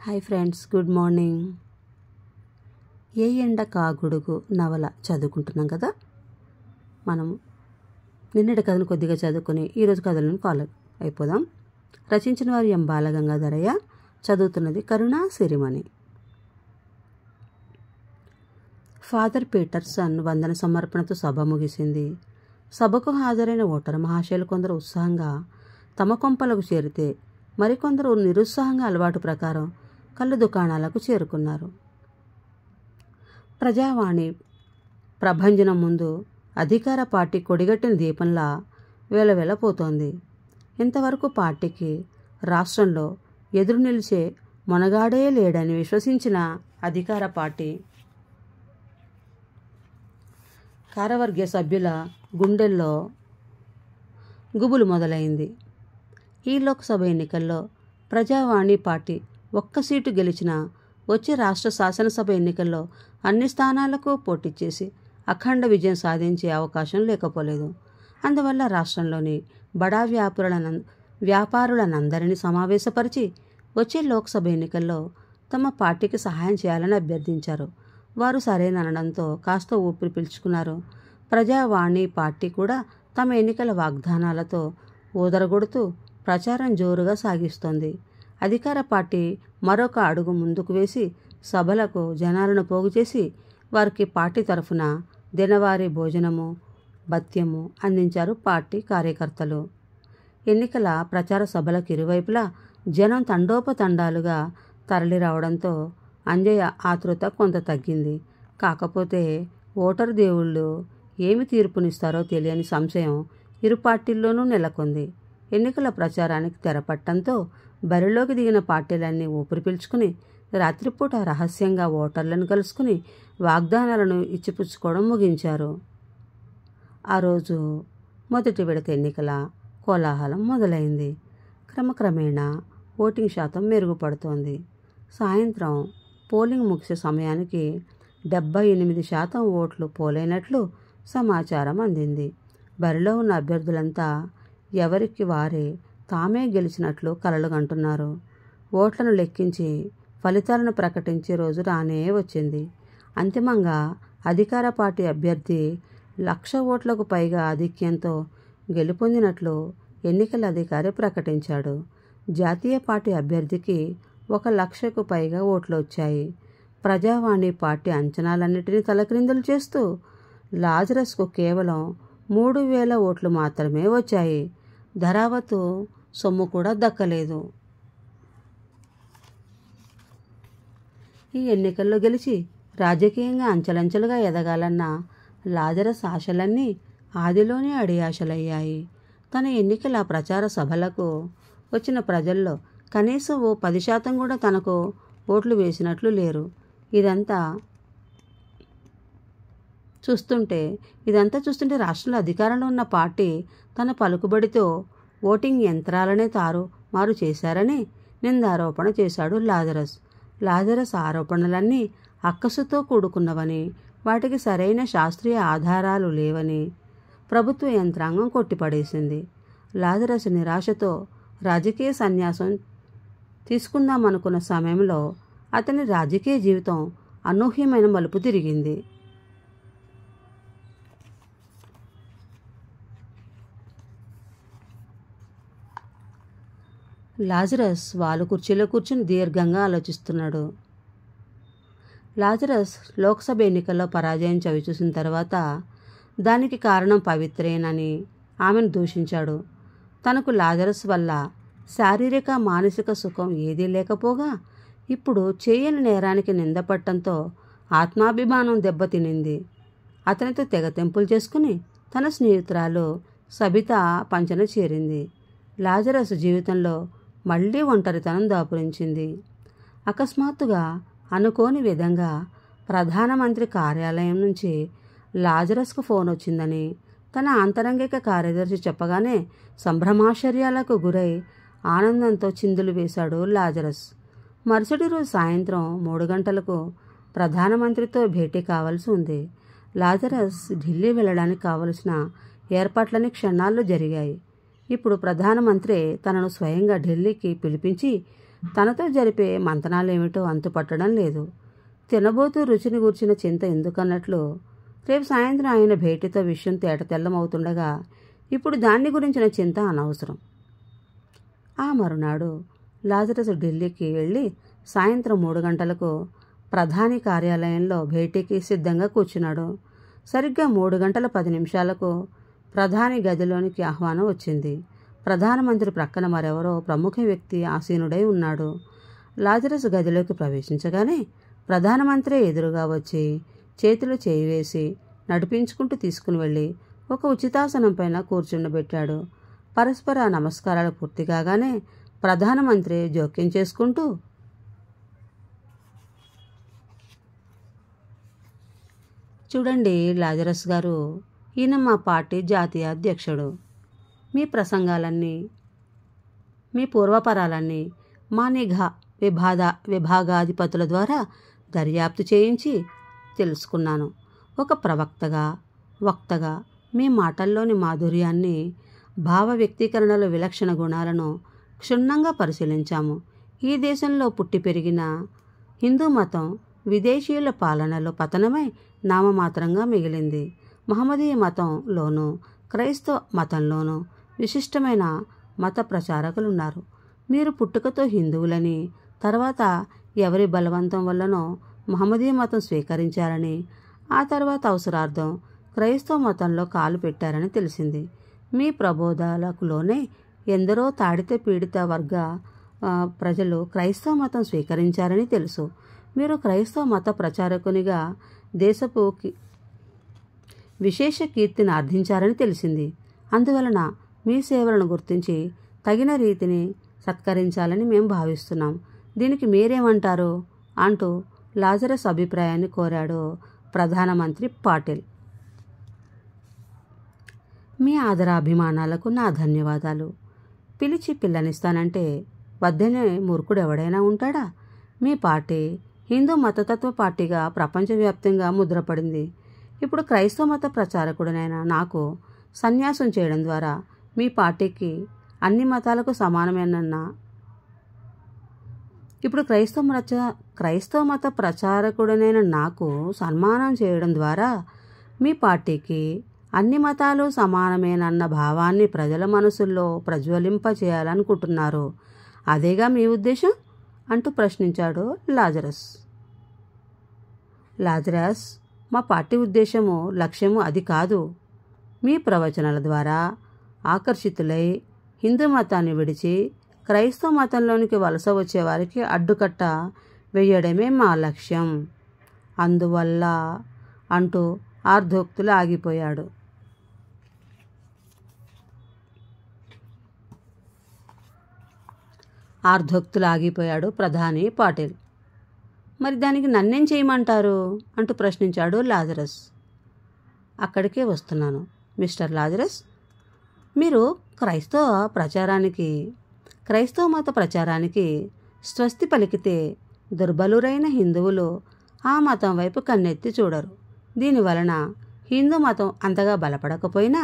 Hi friends, good morning. ఏ ఎండ కాగుడుగు నవల చదువుకుంటున్నాం కదా. మనం నిన్నటి కథను కొద్దిగా చదువుకొని ఈరోజు కథలను ఫాలో అయిపోదాం. రచించిన వారు ఎం బాలగంగాధరయ్య, చదువుతున్నది కరుణా సిరిమణి. ఫాదర్ పీటర్సన్ వందన సమర్పణతో సభ ముగిసింది. సభకు హాజరైన ఓటరు మహాశయులు కొందరు ఉత్సాహంగా తమ కొంపలకు చేరితే, మరికొందరు నిరుత్సాహంగా అలవాటు ప్రకారం కళ్ళు దుకాణాలకు చేరుకున్నారు. ప్రజావాణి ప్రభంజనం ముందు అధికార పార్టీ కొడిగట్టిన దీపంలా వేలవేలపోతోంది. ఇంతవరకు పార్టీకి రాష్ట్రంలో ఎదురు నిలిచే మొనగాడే లేడని విశ్వసించిన అధికార పార్టీ కార్యవర్గ సభ్యుల గుండెల్లో గుబులు మొదలైంది. ఈ లోక్సభ ఎన్నికల్లో ప్రజావాణి పార్టీ ఒక్క సీటు గెలిచినా వచ్చే రాష్ట్ర శాసనసభ ఎన్నికల్లో అన్ని స్థానాలకు పోటీ చేసి అఖండ విజయం సాధించే అవకాశం లేకపోలేదు. అందువల్ల రాష్ట్రంలోని బడా వ్యాపారులనందరినీ సమావేశపరిచి వచ్చే లోక్సభ ఎన్నికల్లో తమ పార్టీకి సహాయం చేయాలని అభ్యర్థించారు. వారు సరేననడంతో కాస్త ఊపిరి పీల్చుకున్నారు. ప్రజావాణి పార్టీ కూడా తమ ఎన్నికల వాగ్దానాలతో ఊదరగొడుతూ ప్రచారం జోరుగా సాగిస్తోంది. అధికార పార్టీ మరొక అడుగు ముందుకు వేసి సభలకు జనాలను పోగు చేసి వారికి పార్టీ తరఫున దినవారీ భోజనము, భత్యము అందించారు పార్టీ కార్యకర్తలు. ఎన్నికల ప్రచార సభలకు ఇరువైపులా జనం తండోపతండాలుగా తరలి రావడంతో అంజయ్య ఆతృత కొంత తగ్గింది. కాకపోతే ఓటరు దేవుళ్ళు ఏమి తీర్పునిస్తారో తెలియని సంశయం ఇరు పార్టీల్లోనూ నెలకొంది. ఎన్నికల ప్రచారానికి తెరపట్టడంతో బరిలోకి దిగిన పార్టీలన్నీ ఊపిరి పీల్చుకుని రాత్రిపూట రహస్యంగా ఓటర్లను కలుసుకుని వాగ్దానాలను ఇచ్చిపుచ్చుకోవడం ముగించారు. ఆ రోజు మొదటి విడత ఎన్నికల కోలాహలం మొదలైంది. క్రమక్రమేణా ఓటింగ్ శాతం మెరుగుపడుతోంది. సాయంత్రం పోలింగ్ ముగిసే సమయానికి 78% ఓట్లు పోలైనట్లు సమాచారం అందింది. బరిలో ఉన్న అభ్యర్థులంతా ఎవరికి వారే తామే గెలిచినట్లు కలలుగంటున్నారు. ఓట్లను లెక్కించి ఫలితాలను ప్రకటించే రోజు రానే వచ్చింది. అంతిమంగా అధికార పార్టీ అభ్యర్థి 1,00,000 ఓట్లకు పైగా ఆధిక్యంతో గెలుపొందినట్లు ఎన్నికల అధికారి ప్రకటించాడు. జాతీయ పార్టీ అభ్యర్థికి 1,00,000కు పైగా ఓట్లు వచ్చాయి. ప్రజావాణి పార్టీ అంచనాలన్నిటినీ తలక్రిందులు చేస్తూ లాజరస్కు కేవలం 3,000 ఓట్లు మాత్రమే వచ్చాయి. ధరావతు సొమ్ము కూడా దక్కలేదు. ఈ ఎన్నికల్లో గెలిచి రాజకీయంగా అంచెలంచెలుగా ఎదగాలన్న లాజరస్ ఆశలన్నీ ఆదిలోనే అడియాశలయ్యాయి. తన ఎన్నికల ప్రచార సభలకు వచ్చిన ప్రజల్లో కనీసం 10% కూడా తనకు ఓట్లు వేసినట్లు లేరు. ఇదంతా చూస్తుంటే రాష్ట్రంలో అధికారంలో ఉన్న పార్టీ తన పలుకుబడితో ఓటింగ్ యంత్రాలనే మారు చేశారని నిందారోపణ చేశాడు లాజరస్ ఆరోపణలన్నీ అక్కసుతో కూడుకున్నవని, వాటికి సరైన శాస్త్రీయ ఆధారాలు లేవని ప్రభుత్వ యంత్రాంగం కొట్టిపడేసింది. లాజరస్ నిరాశతో రాజకీయ సన్యాసం తీసుకుందామనుకున్న సమయంలో అతని రాజకీయ జీవితం అనూహ్యమైన మలుపు తిరిగింది. లాజరస్ వాలు కుర్చీలో కూర్చుని దీర్ఘంగా ఆలోచిస్తున్నాడు. లాజరస్ లోక్సభ ఎన్నికల్లో పరాజయం చవిచూసిన తర్వాత దానికి కారణం పవిత్రేనని ఆమెను దూషించాడు. తనకు లాజరస్ వల్ల శారీరక మానసిక సుఖం ఏదీ లేకపోగా ఇప్పుడు చేయని నేరానికి నిందపట్టడంతో ఆత్మాభిమానం దెబ్బతినింది. అతనితో తెగతెంపులు చేసుకుని తన స్నేహితురాలు సబితా పంచన చేరింది. లాజరస్ జీవితంలో మళ్లీ ఒంటరితనం దాపురించింది. అకస్మాత్తుగా అనుకోని విధంగా ప్రధానమంత్రి కార్యాలయం నుంచి లాజరస్కు ఫోన్ వచ్చిందని తన ఆంతరంగిక కార్యదర్శి చెప్పగానే సంభ్రమాశ్చర్యాలకు గురై ఆనందంతో చిందులు వేశాడు లాజరస్. మరుసటి రోజు సాయంత్రం 3 గంటలకు ప్రధానమంత్రితో భేటీ కావాల్సి ఉంది. లాజరస్ ఢిల్లీ వెళ్ళడానికి కావలసిన ఏర్పాట్లన్నీ క్షణాల్లో జరిగాయి. ఇప్పుడు ప్రధానమంత్రి తనను స్వయంగా ఢిల్లీకి పిలిపించి తనతో జరిపే మంతనాలేమిటో అంతుపట్టడం లేదు. తినబోతూ రుచిని గూర్చిన చింత ఎందుకన్నట్లు రేపు సాయంత్రం ఆయన భేటీతో విషయం తేటతెల్లమవుతుండగా ఇప్పుడు దాన్ని గురించిన చింత అనవసరం. ఆ మరునాడు లాజరస్ ఢిల్లీకి వెళ్ళి సాయంత్రం 3 గంటలకు ప్రధాని కార్యాలయంలో భేటీకి సిద్ధంగా కూర్చున్నాడు. సరిగ్గా 3 గంటల 10 నిమిషాలకు ప్రధాని గదిలోనికి ఆహ్వానం వచ్చింది. ప్రధానమంత్రి ప్రక్కన మరెవరో ప్రముఖ వ్యక్తి ఆసీనుడై ఉన్నాడు. లాజరస్ గదిలోకి ప్రవేశించగానే ప్రధానమంత్రి ఎదురుగా వచ్చి చేతిలో చేయి వేసి నడిపించుకుంటూ తీసుకుని వెళ్ళి ఒక ఉచితాసనం పైన కూర్చుండబెట్టాడు. పరస్పర నమస్కారాలు పూర్తి కాగానే ప్రధానమంత్రి జోక్యం చేసుకుంటూ, చూడండి లాజరస్ గారు, ఈయన మా పార్టీ జాతీయ అధ్యక్షుడు. మీ ప్రసంగాలన్నీ, మీ పూర్వపరాలన్నీ మా నిఘా విభాగాధిపతుల ద్వారా దర్యాప్తు చేయించి తెలుసుకున్నాను. ఒక వక్తగా మీ మాటల్లోని మాధుర్యాన్ని, భావ వ్యక్తీకరణల విలక్షణ గుణాలను క్షుణ్ణంగా పరిశీలించాము. ఈ దేశంలో పుట్టి పెరిగిన హిందూ మతం విదేశీయుల పాలనలో పతనమై నామమాత్రంగా మిగిలింది. మహమ్మదీయ మతంలోనూ క్రైస్తవ మతంలోనూ విశిష్టమైన మత ప్రచారకులున్నారు. మీరు పుట్టుకతో హిందువులని, తర్వాత ఎవరి బలవంతం వల్లనో మహమ్మదీయ మతం స్వీకరించారని, ఆ తర్వాత అవసరార్థం క్రైస్తవ మతంలో కాలు పెట్టారని తెలిసింది. మీ ప్రబోధాలకులోనే ఎందరో తాడిత పీడిత వర్గ ప్రజలు క్రైస్తవ మతం స్వీకరించారని తెలుసు. మీరు క్రైస్తవ మత ప్రచారకునిగా దేశపు విశేష కీర్తిని ఆర్జించారని తెలిసింది. అందువలన మీ సేవలను గుర్తించి తగిన రీతిని సత్కరించాలని మేము భావిస్తున్నాం. దీనికి మీరేమంటారు అంటూ లాజరస్ అభిప్రాయాన్ని కోరాడు ప్రధానమంత్రి పాటిల్. మీ ఆదరాభిమానాలకు నా ధన్యవాదాలు. పిలిచి పిల్లనిస్తానంటే వద్దనే మూర్ఖుడు ఎవడైనా ఉంటాడా? మీ పార్టీ హిందూ మతతత్వ పార్టీగా ప్రపంచవ్యాప్తంగా ముద్రపడింది. ఇప్పుడు క్రైస్తవ మత ప్రచారకుడనైన నాకు సన్యాసం చేయడం ద్వారా మీ పార్టీకి అన్ని మతాలకు సమానమేనన్నా, ఇప్పుడు క్రైస్తవ మత ప్రచారకుడనైన నాకు సన్మానం చేయడం ద్వారా మీ పార్టీకి అన్ని మతాలు సమానమేనన్న భావాన్ని ప్రజల మనసుల్లో ప్రజ్వలింపచేయాలనుకుంటున్నారు. అదేగా మీ ఉద్దేశం అంటూ ప్రశ్నించాడు లాజరస్. మా పార్టీ ఉద్దేశము, లక్ష్యము అది కాదు. మీ ప్రవచనాల ద్వారా ఆకర్షితులై హిందూ మతాన్ని విడిచి క్రైస్తవ మతంలోనికి వలస వచ్చే వారికి అడ్డుకట్ట వేయడమే మా లక్ష్యం. అందువల్ల అంటూ ఆర్ధోక్తులు ఆగిపోయాడు ప్రధాని పాటిల్. మరి దానికి నన్నేం చేయమంటారు అంటూ ప్రశ్నించాడు లాజరస్. అక్కడికే వస్తున్నాను మిస్టర్ లాజరస్. మీరు క్రైస్తవ మత ప్రచారానికి స్వస్తి పలికితే దుర్బలురైన హిందువులు ఆ మతం వైపు కన్నెత్తి చూడరు. దీనివలన హిందూ మతం అంతగా బలపడకపోయినా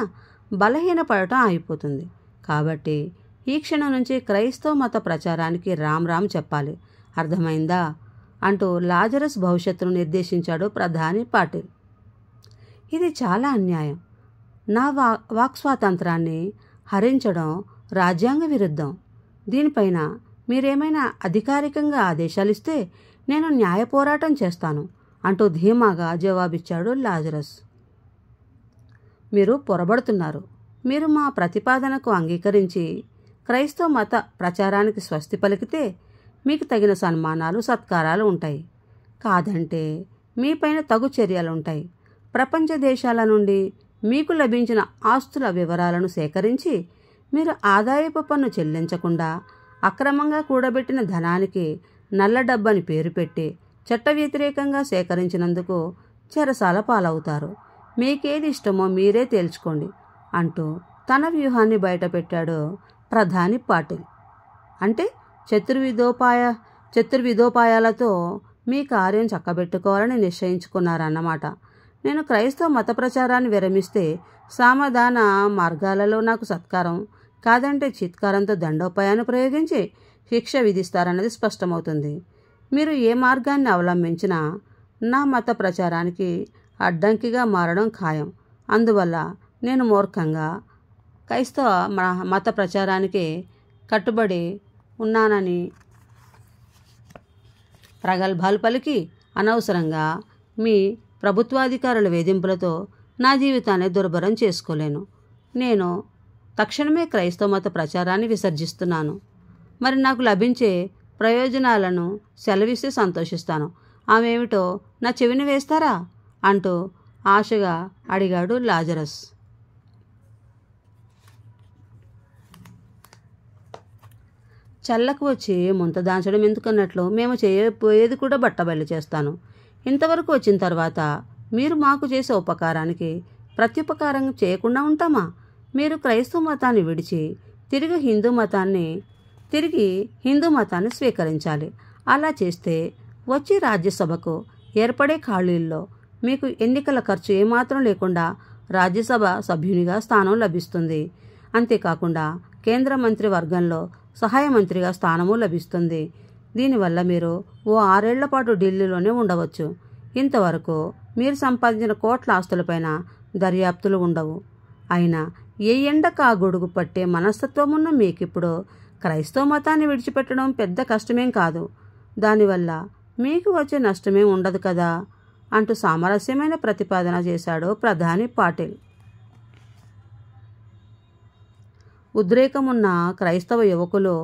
బలహీనపడటం ఆగిపోతుంది. కాబట్టి ఈ క్షణం నుంచి క్రైస్తవ మత ప్రచారానికి రామ్ చెప్పాలి. అర్థమైందా అంటూ లాజరస్ భవిష్యత్తును నిర్దేశించాడు ప్రధాని పాటిల్. ఇది చాలా అన్యాయం. నా వాక్ స్వాతంత్రాన్ని హరించడం రాజ్యాంగ విరుద్ధం. దీనిపైన మీరేమైనా అధికారికంగా ఆదేశాలిస్తే నేను న్యాయ పోరాటం చేస్తాను అంటూ ధీమాగా జవాబిచ్చాడు లాజరస్. మీరు పొరబడుతున్నారు. మీరు మా ప్రతిపాదనకు అంగీకరించి క్రైస్తవ మత ప్రచారానికి స్వస్తి పలికితే మీకు తగిన సన్మానాలు, సత్కారాలు ఉంటాయి. కాదంటే మీపైన తగు చర్యలుంటాయి. ప్రపంచ దేశాల నుండి మీకు లభించిన ఆస్తుల వివరాలను సేకరించి మీరు ఆదాయపు పన్ను చెల్లించకుండా అక్రమంగా కూడబెట్టిన ధనానికి నల్ల డబ్బని పేరు పెట్టి చట్ట వ్యతిరేకంగా సేకరించినందుకు చెరసాల పాలవుతారు. మీకేది ఇష్టమో మీరే తేల్చుకోండి అంటూ తన వ్యూహాన్ని బయటపెట్టాడు ప్రధాని పాటిల్. అంటే చతుర్విధోపాయాలతో మీ కార్యం చక్కబెట్టుకోవాలని నిశ్చయించుకున్నారన్నమాట. నేను క్రైస్తవ మత ప్రచారాన్ని విరమిస్తే సామధాన మార్గాలలో నాకు సత్కారం, కాదంటే చిత్కారంతో దండోపాయాన్ని ప్రయోగించి శిక్ష విధిస్తారన్నది స్పష్టమవుతుంది. మీరు ఏ మార్గాన్ని అవలంబించినా నా మత ప్రచారానికి అడ్డంకిగా మారడం ఖాయం. అందువల్ల నేను మూర్ఖంగా క్రైస్తవ మత ప్రచారానికి కట్టుబడి ఉన్నానని ప్రగల్భాలు పలికి అనవసరంగా మీ ప్రభుత్వాధికారుల వేధింపులతో నా జీవితాన్ని దుర్భరం చేసుకోలేను. నేను తక్షణమే క్రైస్తవ మత ప్రచారాన్ని విసర్జిస్తున్నాను. మరి నాకు లభించే ప్రయోజనాలను సెలవిస్తే సంతోషిస్తాను. ఆమెమిటో నా చెవిని వేస్తారా అంటూ ఆశగా అడిగాడు లాజరస్. చల్లకు వచ్చి ముంత దాల్చడం ఎందుకన్నట్లు మేము చేయబోయేది కూడా బట్టబయలు చేస్తాను. ఇంతవరకు వచ్చిన తర్వాత మీరు మాకు చేసే ఉపకారానికి ప్రత్యుపకారం చేయకుండా ఉంటామా? మీరు క్రైస్తవ మతాన్ని విడిచి తిరిగి హిందూ మతాన్ని స్వీకరించాలి. అలా చేస్తే వచ్చి రాజ్యసభకు ఏర్పడే ఖాళీల్లో మీకు ఎన్నికల ఖర్చు ఏమాత్రం లేకుండా రాజ్యసభ సభ్యునిగా స్థానం లభిస్తుంది. అంతేకాకుండా కేంద్ర మంత్రి వర్గంలో సహాయ మంత్రిగా స్థానము లభిస్తుంది. దీనివల్ల మీరు ఓ 6 ఏళ్ల పాటు ఢిల్లీలోనే ఉండవచ్చు. ఇంతవరకు మీరు సంపాదించిన కోట్ల ఆస్తులపైన దర్యాప్తులు ఉండవు. అయినా ఏ ఎండకు ఆ గొడుగు పట్టే మనస్తత్వం ఉన్న మీకిప్పుడు క్రైస్తవ మతాన్ని విడిచిపెట్టడం పెద్ద కష్టమేం కాదు. దానివల్ల మీకు వచ్చే నష్టమేం ఉండదు కదా అంటూ సామరస్యమైన ప్రతిపాదన చేశాడు ప్రధాని పాటిల్. ఉద్రేకమున్న క్రైస్తవ యువకులు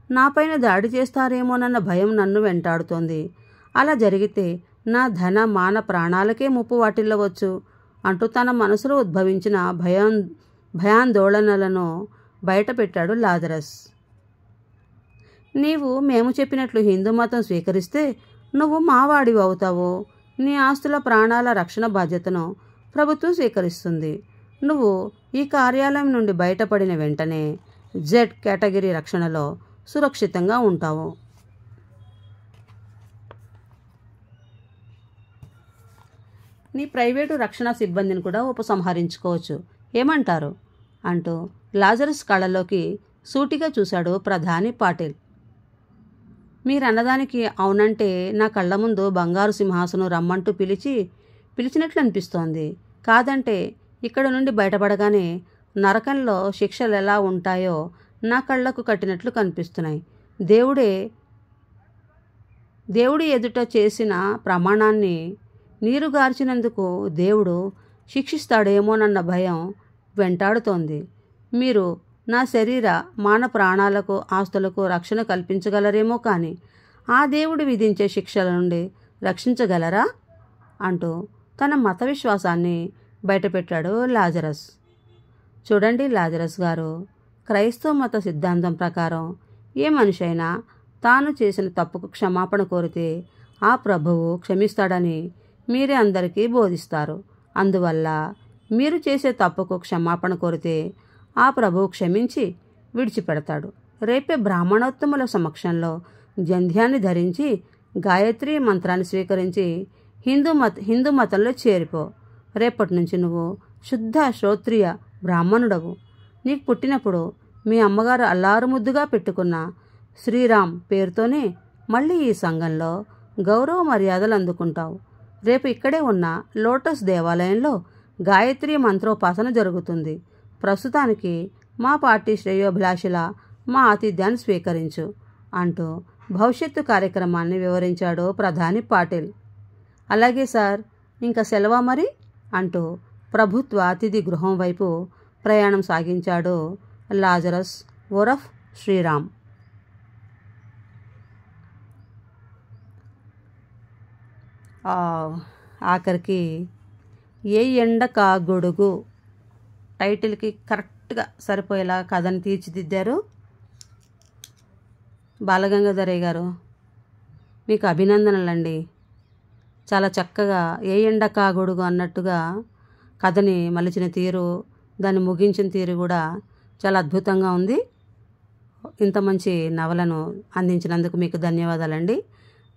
నాపైన దాడి చేస్తారేమోనన్న భయం నన్ను వెంటాడుతోంది. అలా జరిగితే నా ధన మాన ప్రాణాలకే ముప్పు వాటిల్లవచ్చు అంటూ తన మనసులో ఉద్భవించిన భయాందోళనలను బయటపెట్టాడు లాజరస్. నీవు మేము చెప్పినట్లు హిందూ మతం స్వీకరిస్తే నువ్వు మావాడివి అవుతావు. నీ ఆస్తుల ప్రాణాల రక్షణ బాధ్యతను ప్రభుత్వం స్వీకరిస్తుంది. నువ్వు ఈ కార్యాలయం నుండి బయటపడిన వెంటనే జెడ్ కేటగిరీ రక్షణలో సురక్షితంగా ఉంటావు. నీ ప్రైవేటు రక్షణ సిబ్బందిని కూడా ఉపసంహరించుకోవచ్చు. ఏమంటారు అంటూ లాజరస్ కళ్ళలోకి సూటిగా చూశాడు ప్రధాని పాటిల్. మీరన్నదానికి అవునంటే నా కళ్ళ ముందు బంగారు సింహాసనం రమ్మంటూ పిలిచినట్లు అనిపిస్తోంది. కాదంటే ఇక్కడ నుండి బయటపడగానే నరకంలో శిక్షలు ఎలా ఉంటాయో నా కళ్ళకు కట్టినట్లు కనిపిస్తున్నాయి. దేవుడి ఎదుట చేసిన ప్రమాణాన్ని నీరుగార్చినందుకు దేవుడు శిక్షిస్తాడేమోనన్న భయం వెంటాడుతోంది. మీరు నా శరీర మాన ప్రాణాలకు ఆస్తులకు రక్షణ కల్పించగలరేమో కానీ ఆ దేవుడు విధించే శిక్షల నుండి రక్షించగలరా అంటూ తన మత విశ్వాసాన్ని బయటపెట్టాడు లాజరస్. చూడండి లాజరస్ గారు, క్రైస్తవ మత సిద్ధాంతం ప్రకారం ఏ మనిషి అయినా తాను చేసిన తప్పుకు క్షమాపణ కోరితే ఆ ప్రభువు క్షమిస్తాడని మీరే అందరికీ బోధిస్తారు. అందువల్ల మీరు చేసే తప్పుకు క్షమాపణ కోరితే ఆ ప్రభువు క్షమించి విడిచిపెడతాడు. రేపే బ్రాహ్మణోత్తముల సమక్షంలో జంధ్యాన్ని ధరించి గాయత్రి మంత్రాన్ని స్వీకరించి హిందూ మతంలో చేరిపో. రేపటి నుంచి నువ్వు శుద్ధ శ్రోత్రియ బ్రాహ్మణుడవు. నీకు పుట్టినప్పుడు మీ అమ్మగారు అల్లారు ముద్దుగా పెట్టుకున్న శ్రీరామ్ పేరుతోనే మళ్ళీ ఈ సంఘంలో గౌరవ మర్యాదలు అందుకుంటావు. రేపు ఇక్కడే ఉన్న లోటస్ దేవాలయంలో గాయత్రి మంత్రోపాసన జరుగుతుంది. ప్రస్తుతానికి మా పార్టీ శ్రేయోభిలాషుల మా ఆతిథ్యాన్ని స్వీకరించు అంటూ భవిష్యత్తు కార్యక్రమాన్ని వివరించాడు ప్రధాని పాటిల్. అలాగే సార్, ఇంకా సెలవా మరి అంటూ ప్రభుత్వ అతిథి గృహం వైపు ప్రయాణం సాగించాడు లాజరస్ ఓరఫ్ శ్రీరామ్. ఆఖరికి ఏ ఎండ కాగొడుగు టైటిల్కి కరెక్ట్గా సరిపోయేలా కథను తీర్చిదిద్దారు బాలగంగాధరయ్య గారు. మీకు అభినందనలండి. చాలా చక్కగా ఏ ఎండ కాగొడుగు అన్నట్టుగా కథని మలిచిన తీరు, దాన్ని ముగించిన తీరు కూడా చాలా అద్భుతంగా ఉంది. ఇంత మంచి నవలను అందించినందుకు మీకు ధన్యవాదాలండి.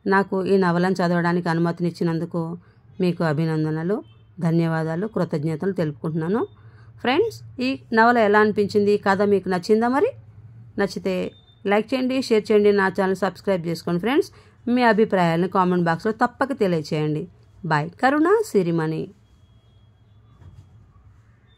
నాకు ఈ నవలను చదవడానికి అనుమతినిచ్చినందుకు మీకు అభినందనలు, ధన్యవాదాలు, కృతజ్ఞతలు తెలుపుకుంటున్నాను. ఫ్రెండ్స్, ఈ నవల ఎలా అనిపించింది? ఈ కథ మీకు నచ్చిందా? మరి నచ్చితే లైక్ చేయండి, షేర్ చేయండి, నా ఛానల్ సబ్స్క్రైబ్ చేసుకోండి. ఫ్రెండ్స్, మీ అభిప్రాయాలను కామెంట్ బాక్స్లో తప్పక తెలియచేయండి. బాయ్. కరుణ సిరిమణి.